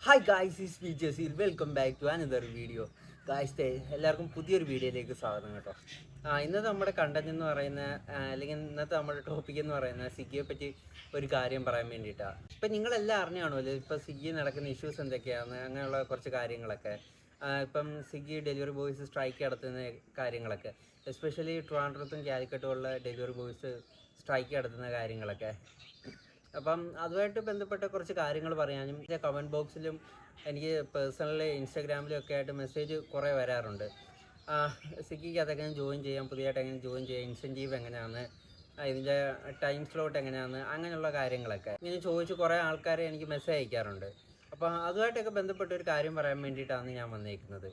Hi guys is P Jaseel welcome back to another video. Guys എല്ലാവർക്കും പുതിയൊരു വീഡിയോയിലേക്ക് സ്വാഗതം കേട്ടോ. ഇന്നത്തെ നമ്മുടെ കണ്ടന്റ് എന്ന് പറയുന്ന അല്ലെങ്കിൽ ഇന്നത്തെ നമ്മുടെ ടോപ്പിക് എന്ന് പറയുന്ന സ്വിഗ്ഗിയെ പറ്റി ഒരു കാര്യം പറയാൻ വേണ്ടിയിട്ടാണ്. ഇപ്പം നിങ്ങളെല്ലാം അറിഞ്ഞാണല്ലോ ഇപ്പോൾ സ്വിഗ്ഗി നടക്കുന്ന ഇഷ്യൂസ് എന്തൊക്കെയാണ്, അങ്ങനെയുള്ള കുറച്ച് കാര്യങ്ങളൊക്കെ. ഇപ്പം സ്വിഗ്ഗി ഡെലിവറി ബോയ്സ് സ്ട്രൈക്ക് നടത്തുന്ന കാര്യങ്ങളൊക്കെ, എസ്പെഷ്യലി ട്രിവാൻഡ്രത്തും കാലിക്കറ്റും ഉള്ള ഡെലിവറി ബോയ്സ് സ്ട്രൈക്ക് നടത്തുന്ന കാര്യങ്ങളൊക്കെ. അപ്പം അതുമായിട്ട് ബന്ധപ്പെട്ട കുറച്ച് കാര്യങ്ങൾ പറയാനും കമൻറ്റ് ബോക്സിലും എനിക്ക് പേഴ്സണലി ഇൻസ്റ്റാഗ്രാമിലും ഒക്കെ ആയിട്ട് മെസ്സേജ് കുറേ വരാറുണ്ട്. സ്വിഗ്ഗിക്ക് അതൊക്കെ ജോയിൻ ചെയ്യാം, പുതിയതായിട്ട് എങ്ങനെ ജോയിൻ ചെയ്യാം, ഇൻസെൻറ്റീവ് എങ്ങനെയാണ്, ഇതിൻ്റെ ടൈം സ്ലോട്ട് എങ്ങനെയാണ്, അങ്ങനെയുള്ള കാര്യങ്ങളൊക്കെ ഇങ്ങനെ ചോദിച്ച് കുറേ ആൾക്കാരെ എനിക്ക് മെസ്സേജ് അയക്കാറുണ്ട്. അപ്പോൾ അതുമായിട്ടൊക്കെ ബന്ധപ്പെട്ട ഒരു കാര്യം പറയാൻ വേണ്ടിയിട്ടാണ് ഞാൻ വന്നേക്കുന്നത്.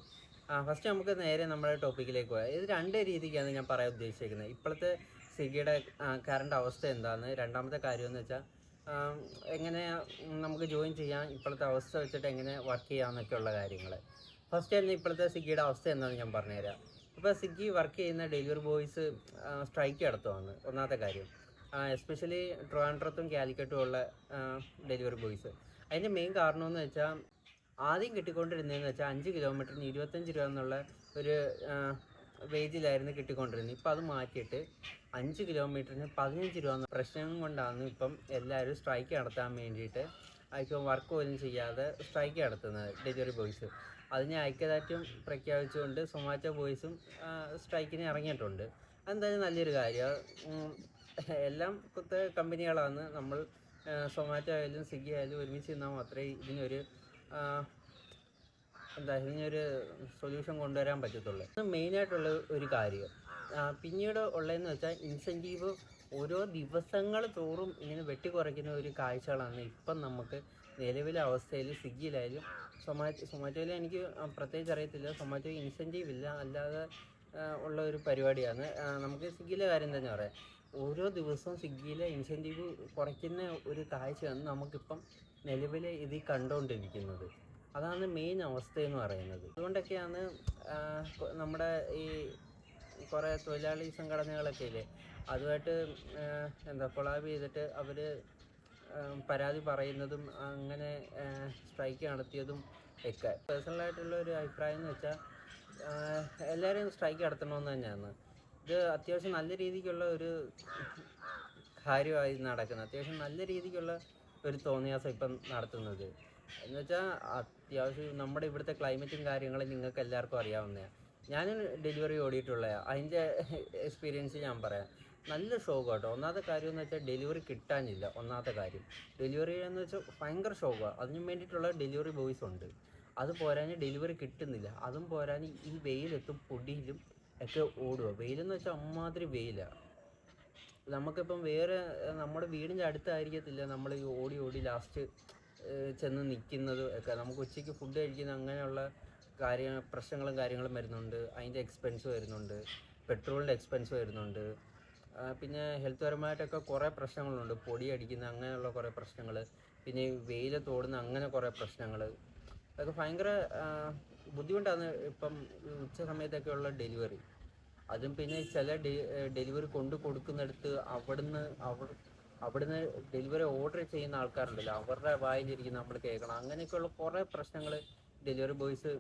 ഫസ്റ്റ് നമുക്ക് നേരെ നമ്മുടെ ടോപ്പിക്കിലേക്ക് പോകാം. ഇത് രണ്ട് രീതിക്കാണ് ഞാൻ പറയാൻ ഉദ്ദേശിക്കുന്നത്. ഇപ്പോഴത്തെ സ്വിഗ്ഗിയുടെ കറണ്ട് അവസ്ഥ എന്താണെന്ന്, രണ്ടാമത്തെ കാര്യമെന്ന് വെച്ചാൽ എങ്ങനെ നമുക്ക് ജോയിൻ ചെയ്യാം, ഇപ്പോഴത്തെ അവസ്ഥ വെച്ചിട്ട് എങ്ങനെ വർക്ക് ചെയ്യാമെന്നൊക്കെയുള്ള കാര്യങ്ങൾ. ഫസ്റ്റ് തന്നെ ഇപ്പോഴത്തെ സ്വിഗ്ഗിയുടെ അവസ്ഥ എന്താണെന്ന് ഞാൻ പറഞ്ഞുതരാം. ഇപ്പോൾ സ്വിഗ്ഗി വർക്ക് ചെയ്യുന്ന ഡെലിവറി ബോയ്സ് സ്ട്രൈക്ക് നടത്തുവാണ് ഒന്നാമത്തെ കാര്യം. എസ്പെഷ്യലി ട്രിവാൻഡ്രത്തും കാലിക്കറ്റും ഉള്ള ഡെലിവറി ബോയ്സ്. അതിൻ്റെ മെയിൻ കാരണമെന്ന് വെച്ചാൽ ആദ്യം കിട്ടിക്കൊണ്ടിരുന്നതെന്ന് വെച്ചാൽ 5 കിലോമീറ്ററിന് 25 രൂപ എന്നുള്ള ഒരു വേജിലായിരുന്നു കിട്ടിക്കൊണ്ടിരുന്നത്. ഇപ്പം അത് മാറ്റിയിട്ട് 5 കിലോമീറ്ററിന് 15 രൂപ എന്ന പ്രശ്നം കൊണ്ടാണ് ഇപ്പം എല്ലാവരും സ്ട്രൈക്ക് നടത്താൻ വേണ്ടിയിട്ട് ഇപ്പം വർക്ക് പോലും ചെയ്യാതെ സ്ട്രൈക്ക് നടത്തുന്നത് ഡെലിവറി ബോയ്സ്. അതിന് ഐക്യദാർഢ്യം പ്രഖ്യാപിച്ചുകൊണ്ട് സൊമാറ്റോ ബോയ്സും സ്ട്രൈക്കിന് ഇറങ്ങിയിട്ടുണ്ട്. അതെന്തായാലും നല്ലൊരു കാര്യമാണ്. എല്ലാം കൊത്ത കമ്പനികളാണ്. നമ്മൾ സൊമാറ്റോ ആയാലും സ്വിഗ്ഗി ആയാലും ഒരുമിച്ച് നിന്നാൽ മാത്രമേ ഇതിനൊരു ഇതിനൊരു സൊല്യൂഷൻ കൊണ്ടുവരാൻ പറ്റത്തുള്ളൂ. ഇത് മെയിനായിട്ടുള്ള ഒരു കാര്യം. പിന്നീട് ഉള്ളതെന്ന് വെച്ചാൽ ഇൻസെൻറ്റീവ് ഓരോ ദിവസങ്ങൾ തോറും ഇങ്ങനെ വെട്ടിക്കുറയ്ക്കുന്ന ഒരു കാഴ്ചകളാണ് ഇപ്പം നമുക്ക് നിലവിലെ അവസ്ഥയിൽ സ്വിഗ്ഗിയിലായാലും സൊമാറ്റോയിൽ എനിക്ക് പ്രത്യേകിച്ച് അറിയത്തില്ല. സൊമാറ്റോ ഇൻസെൻറ്റീവ് ഇല്ല, അല്ലാതെ ഉള്ള ഒരു പരിപാടിയാണ്. നമുക്ക് സ്വിഗ്ഗിയിലെ കാര്യം തന്നെ പറയാം. ഓരോ ദിവസവും സ്വിഗ്ഗിയിലെ ഇൻസെൻറ്റീവ് കുറയ്ക്കുന്ന ഒരു കാഴ്ചയാണ് നമുക്കിപ്പം നിലവിൽ ഇതിൽ കണ്ടുകൊണ്ടിരിക്കുന്നത്. അതാണ് മെയിൻ അവസ്ഥയെന്ന് പറയുന്നത്. അതുകൊണ്ടൊക്കെയാണ് നമ്മുടെ ഈ കുറേ തൊഴിലാളി സംഘടനകളൊക്കെ ഇല്ലേ, അതുമായിട്ട് കൊളാബ് ചെയ്തിട്ട് അവർ പരാതി പറയുന്നതും അങ്ങനെ സ്ട്രൈക്ക് നടത്തിയതും ഒക്കെ. പേഴ്സണലായിട്ടുള്ള ഒരു അഭിപ്രായം എന്ന് വെച്ചാൽ എല്ലാവരും സ്ട്രൈക്ക് നടത്തണമെന്ന് തന്നെയാണ്. ഇത് അത്യാവശ്യം നല്ല രീതിക്കുള്ള ഒരു കാര്യമായി നടക്കുന്നത്. അത്യാവശ്യം നല്ല രീതിക്കുള്ള ഒരു തോന്നിയാസം ഇപ്പം നടത്തുന്നത് എന്ന് വെച്ചാൽ അത്യാവശ്യം നമ്മുടെ ഇവിടുത്തെ ക്ലൈമറ്റും കാര്യങ്ങളും നിങ്ങൾക്ക് എല്ലാവർക്കും അറിയാവുന്നതാണ്. ഞാൻ ഡെലിവറി ഓടിയിട്ടുള്ളതാണ്. അതിൻ്റെ എക്സ്പീരിയൻസ് ഞാൻ പറയാം. നല്ല ഷോക്ക് കേട്ടോ. ഒന്നാമത്തെ കാര്യം എന്ന് വെച്ചാൽ ഡെലിവറി കിട്ടാനില്ല. ഒന്നാമത്തെ കാര്യം ഡെലിവറി എന്ന് വെച്ചാൽ ഭയങ്കര ഷോക്കാണ്. അതിന് വേണ്ടിയിട്ടുള്ള ഡെലിവറി ബോയ്സ് ഉണ്ട്. അത് പോരാൻ ഡെലിവറി കിട്ടുന്നില്ല. അതും പോരാൻ ഈ വെയിലെത്തും പൊടിയിലും ഒക്കെ ഓടുക. വെയിലെന്ന് വെച്ചാൽ അമ്മാതിരി വെയിലാണ്. നമുക്കിപ്പം വേറെ നമ്മുടെ വീടിൻ്റെ അടുത്തായിരിക്കത്തില്ല നമ്മൾ ഈ ഓടി ഓടി ലാസ്റ്റ് ചെന്ന് നിൽക്കുന്നത് ഒക്കെ. നമുക്ക് ഉച്ചയ്ക്ക് ഫുഡ് കഴിക്കുന്ന അങ്ങനെയുള്ള പ്രശ്നങ്ങളും കാര്യങ്ങളും വരുന്നുണ്ട്. അതിൻ്റെ എക്സ്പെൻസ് വരുന്നുണ്ട്, പെട്രോളിൻ്റെ എക്സ്പെൻസ് വരുന്നുണ്ട്. പിന്നെ ഹെൽത്ത് പരമായിട്ടൊക്കെ കുറേ പ്രശ്നങ്ങളുണ്ട്. പൊടി അടിക്കുന്ന അങ്ങനെയുള്ള കുറേ പ്രശ്നങ്ങൾ, പിന്നെ വെയിലത്തോടുന്ന അങ്ങനെ കുറേ പ്രശ്നങ്ങൾ, അതൊക്കെ ഭയങ്കര ബുദ്ധിമുട്ടാണ് ഇപ്പം ഉച്ച സമയത്തൊക്കെയുള്ള ഡെലിവറി. അതും പിന്നെ ചില ഡെലിവറി കൊടുക്കുന്നിടത്ത് അവിടുന്ന് ഡെലിവറി ഓർഡർ ചെയ്യുന്ന ആൾക്കാരുണ്ടല്ലോ, അവരുടെ വായിലിരിക്കുന്ന നമ്മൾ കേൾക്കണം. അങ്ങനെയൊക്കെയുള്ള കുറേ പ്രശ്നങ്ങൾ ഡെലിവറി ബോയ്സ്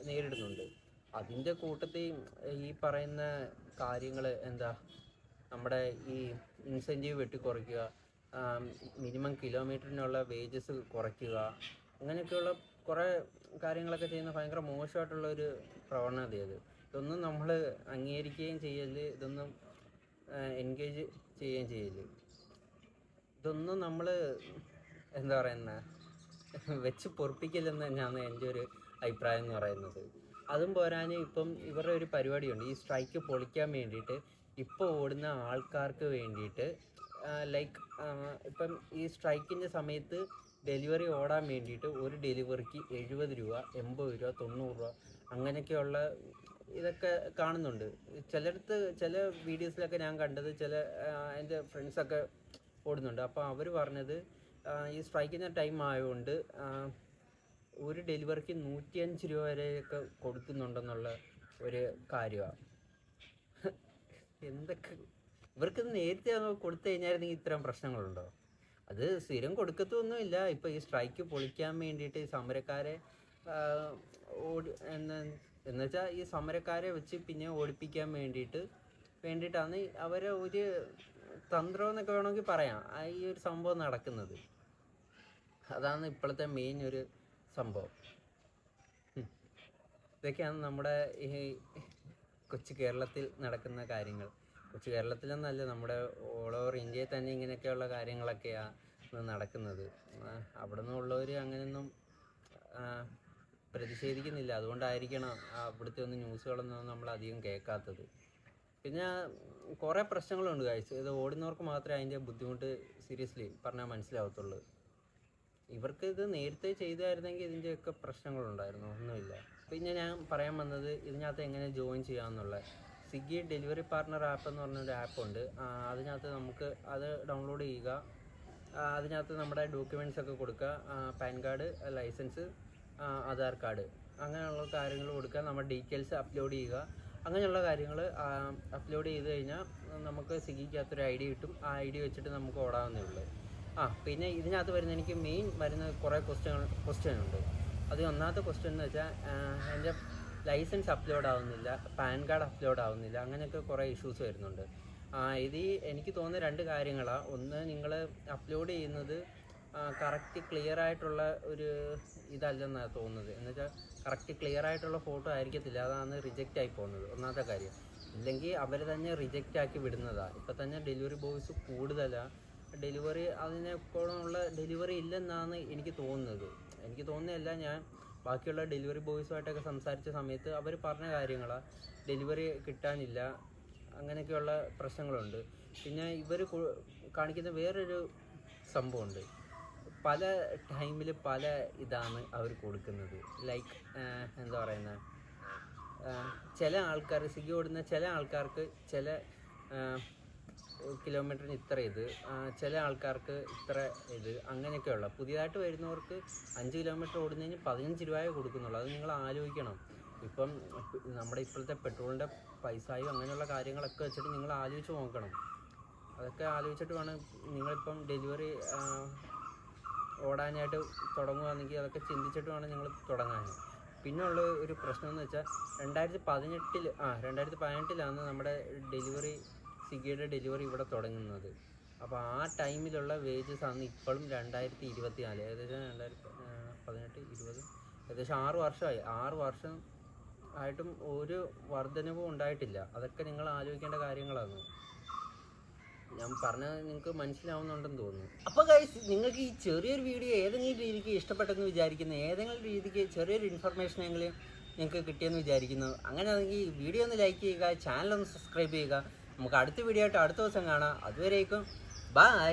നേരിടുന്നുണ്ട്. അതിൻ്റെ കൂട്ടത്തിൽ ഈ പറയുന്ന കാര്യങ്ങൾ നമ്മുടെ ഈ ഇൻസെൻറ്റീവ് വെട്ടിക്കുറയ്ക്കുക, മിനിമം കിലോമീറ്ററിനുള്ള വേജസ് കുറയ്ക്കുക, അങ്ങനെയൊക്കെയുള്ള കുറേ കാര്യങ്ങളൊക്കെ ചെയ്യുന്ന ഭയങ്കര മോശമായിട്ടുള്ളൊരു പ്രവണതയത്. ഇതൊന്നും നമ്മൾ അംഗീകരിക്കുകയും ചെയ്യല്, ഇതൊന്നും എൻഗേജ് ചെയ്യുകയും ചെയ്യല്. ഇതൊന്നും നമ്മൾ വെച്ച് പൊറപ്പിക്കില്ലെന്ന് തന്നെയാണ് എൻ്റെ ഒരു അഭിപ്രായം എന്ന് പറയുന്നത്. അതും പോരാൻ ഇപ്പം ഇവരുടെ ഒരു പരിപാടിയുണ്ട്. ഈ സ്ട്രൈക്ക് പൊളിക്കാൻ വേണ്ടിയിട്ട് ഇപ്പോൾ ഓടുന്ന ആൾക്കാർക്ക് വേണ്ടിയിട്ട് ഇപ്പം ഈ സ്ട്രൈക്കിൻ്റെ സമയത്ത് ഡെലിവറി ഓടാൻ വേണ്ടിയിട്ട് ഒരു ഡെലിവറിക്ക് 70 രൂപ, 80 രൂപ, 90 രൂപ അങ്ങനെയൊക്കെയുള്ള ഇതൊക്കെ കാണുന്നുണ്ട്. ചില വീഡിയോസിലൊക്കെ ഞാൻ കണ്ടത്, എൻ്റെ ഫ്രണ്ട്സൊക്കെ ഓടുന്നുണ്ട്. അപ്പോൾ അവർ പറഞ്ഞത് ഈ സ്ട്രൈക്കിൻ്റെ ടൈം ആയതുകൊണ്ട് ഒരു ഡെലിവറിക്ക് 105 രൂപ വരെയൊക്കെ കൊടുക്കുന്നുണ്ടെന്നുള്ള ഒരു കാര്യമാണ്. എന്തൊക്കെ ഇവർക്കിത് നേരത്തെ കൊടുത്തു കഴിഞ്ഞായിരുന്നെങ്കിൽ ഇത്തരം പ്രശ്നങ്ങളുണ്ടോ? അത് സ്ഥിരം കൊടുക്കത്തൊന്നുമില്ല. ഇപ്പോൾ ഈ സ്ട്രൈക്ക് പൊളിക്കാൻ വേണ്ടിയിട്ട് ഈ സമരക്കാരെ എന്നുവെച്ചാൽ ഈ സമരക്കാരെ വെച്ച് പിന്നെ ഓടിപ്പിക്കാൻ വേണ്ടിയിട്ടാണ് അവരെ ഒരു തന്ത്രം എന്നൊക്കെ വേണമെങ്കിൽ പറയാം ഈ ഒരു സംഭവം നടക്കുന്നത്. അതാണ് ഇപ്പോഴത്തെ മെയിൻ ഒരു സംഭവം. ഇതൊക്കെയാണ് നമ്മുടെ ഈ കൊച്ചു കേരളത്തിൽ നടക്കുന്ന കാര്യങ്ങൾ. കൊച്ചു കേരളത്തിലെന്നല്ല, നമ്മുടെ ഓൾ ഓവർ ഇന്ത്യയിൽ തന്നെ ഇങ്ങനെയൊക്കെയുള്ള കാര്യങ്ങളൊക്കെയാണ് നടക്കുന്നത്. അവിടെ നിന്നുള്ളവർ അങ്ങനെയൊന്നും പ്രതിഷേധിക്കുന്നില്ല. അതുകൊണ്ടായിരിക്കണം അവിടുത്തെ ഒന്നും ന്യൂസുകളൊന്നും നമ്മൾ അധികം കേൾക്കാത്തത്. പിന്നെ കുറേ പ്രശ്നങ്ങളുണ്ട് കാഴ്ച. ഇത് ഓടുന്നവർക്ക് മാത്രമേ അതിൻ്റെ ബുദ്ധിമുട്ട് സീരിയസ്ലി പറഞ്ഞാൽ മനസ്സിലാവത്തുള്ളൂ. ഇവർക്ക് ഇത് നേരത്തെ ചെയ്തായിരുന്നെങ്കിൽ ഇതിൻ്റെയൊക്കെ പ്രശ്നങ്ങളുണ്ടായിരുന്നു. ഒന്നുമില്ല. പിന്നെ ഞാൻ പറയാൻ വന്നത് ഇതിനകത്ത് എങ്ങനെ ജോയിൻ ചെയ്യാമെന്നുള്ള. സ്വിഗ്ഗി ഡെലിവറി പാർട്ണർ ആപ്പ് എന്ന് പറഞ്ഞൊരു ആപ്പുണ്ട്. അതിനകത്ത് നമുക്ക് അത് ഡൗൺലോഡ് ചെയ്യുക. അതിനകത്ത് നമ്മുടെ ഡോക്യുമെൻറ്റ്സ് ഒക്കെ കൊടുക്കുക. PAN card, licence, Aadhaar card, അങ്ങനെയുള്ള കാര്യങ്ങൾ കൊടുക്കുക. നമ്മുടെ ഡീറ്റെയിൽസ് അപ്ലോഡ് ചെയ്യുക. അങ്ങനെയുള്ള കാര്യങ്ങൾ അപ്ലോഡ് ചെയ്ത് കഴിഞ്ഞാൽ നമുക്ക് സ്വിഗ്ഗിക്കകത്തൊരു ID കിട്ടും. ആ ID വെച്ചിട്ട് നമുക്ക് ഓടാവുന്നേ ഉള്ളൂ. പിന്നെ ഇതിനകത്ത് എനിക്ക് മെയിൻ വരുന്ന കുറേ ക്വസ്റ്റ്യൻ ഉണ്ട്. അത് ഒന്നാമത്തെ ക്വസ്റ്റ്യൻ എന്ന് വെച്ചാൽ എൻ്റെ ലൈസൻസ് അപ്ലോഡ് ആവുന്നില്ല, പാൻ കാർഡ് അപ്ലോഡ് ആവുന്നില്ല, അങ്ങനെയൊക്കെ കുറേ ഇഷ്യൂസ് വരുന്നുണ്ട്. ഇത് എനിക്ക് തോന്നുന്ന 2 കാര്യങ്ങളാണ്. ഒന്ന്, നിങ്ങൾ അപ്ലോഡ് ചെയ്യുന്നത് കറക്റ്റ് ക്ലിയർ ആയിട്ടുള്ള ഒരു ഇതല്ലെന്നാണ് തോന്നുന്നത്. എന്നുവെച്ചാൽ കറക്റ്റ് ക്ലിയർ ആയിട്ടുള്ള ഫോട്ടോ ആയിരിക്കത്തില്ല, അതാണ് റിജക്റ്റ് ആയി പോകുന്നത്. ഒന്നാമത്തെ കാര്യം. ഇല്ലെങ്കിൽ അവർ തന്നെ റിജക്റ്റ് ആക്കി വിടുന്നതാണ്. ഇപ്പം തന്നെ ഡെലിവറി ബോയ്സ് കൂടുതലാണ്. ഡെലിവറി അതിനെപ്പോഴുള്ള ഡെലിവറി ഇല്ലെന്നാണ് എനിക്ക് തോന്നുന്നത്. എനിക്ക് തോന്നുന്നതല്ല, ഞാൻ ബാക്കിയുള്ള ഡെലിവറി ബോയ്സുമായിട്ടൊക്കെ സംസാരിച്ച സമയത്ത് അവർ പറഞ്ഞ കാര്യങ്ങളാണ്. ഡെലിവറി കിട്ടാനില്ല, അങ്ങനെയൊക്കെയുള്ള പ്രശ്നങ്ങളുണ്ട്. പിന്നെ ഇവർ കാണിക്കുന്ന വേറൊരു സംഭവമുണ്ട്. പല ടൈമിൽ പല ഇതാണ് അവർ കൊടുക്കുന്നത്. ലൈക്ക് എന്താ പറയുന്നത്, ചില ആൾക്കാർ സ്വിഗ്ഗി ഓടുന്ന ചില ആൾക്കാർക്ക് ചില കിലോമീറ്ററിന് ഇത്ര ഇത്, ചില ആൾക്കാർക്ക് ഇത്ര ഇത്, അങ്ങനെയൊക്കെയുള്ള. പുതിയതായിട്ട് വരുന്നവർക്ക് 5 കിലോമീറ്റർ ഓടുന്നതിന് 15 രൂപയെ കൊടുക്കുന്നുള്ളൂ. അത് നിങ്ങൾ ആലോചിക്കണം. ഇപ്പം നമ്മുടെ ഇപ്പോഴത്തെ പെട്രോളിൻ്റെ പൈസയും അങ്ങനെയുള്ള കാര്യങ്ങളൊക്കെ വെച്ചിട്ട് നിങ്ങൾ ആലോചിച്ച് നോക്കണം. അതൊക്കെ ആലോചിച്ചിട്ട് വേണം നിങ്ങളിപ്പം ഡെലിവറി ഓടാനായിട്ട് തുടങ്ങുകയാണെങ്കിൽ അതൊക്കെ ചിന്തിച്ചിട്ട് വേണം നിങ്ങൾ തുടങ്ങാൻ. പിന്നെ ഉള്ള ഒരു പ്രശ്നം എന്ന് വെച്ചാൽ 2018 നമ്മുടെ സ്വിഗ്ഗിയുടെ ഡെലിവറി ഇവിടെ തുടങ്ങുന്നത്. അപ്പോൾ ആ ടൈമിലുള്ള വേജസ് ആണ് ഇപ്പോഴും 2024, ഏകദേശം 2018-20 ഏകദേശം 6 വർഷമായി. 6 വർഷം ആയിട്ടും ഒരു വർധനവും ഉണ്ടായിട്ടില്ല. അതൊക്കെ നിങ്ങൾ ആലോചിക്കേണ്ട കാര്യങ്ങളാണ്. ഞാൻ പറഞ്ഞത് നിങ്ങൾക്ക് മനസ്സിലാവുന്നുണ്ടെന്ന് തോന്നുന്നു. അപ്പോൾ ഗൈസ്, നിങ്ങൾക്ക് ഈ ചെറിയൊരു വീഡിയോ ഏതെങ്കിലും രീതിക്ക് ഇഷ്ടപ്പെട്ടെന്ന് വിചാരിക്കുന്നു, ഏതെങ്കിലും രീതിക്ക് ചെറിയൊരു ഇൻഫർമേഷനെങ്കിലും നിങ്ങൾക്ക് കിട്ടിയെന്ന് വിചാരിക്കുന്നു. അങ്ങനെ ആണെങ്കിൽ വീഡിയോ ഒന്ന് ലൈക്ക് ചെയ്യുക, ചാനൽ ഒന്ന് സബ്സ്ക്രൈബ് ചെയ്യുക. നമുക്ക് അടുത്ത വീഡിയോ ആയിട്ട് അടുത്ത ദിവസം കാണാം. അതുവരേക്കും ബൈ.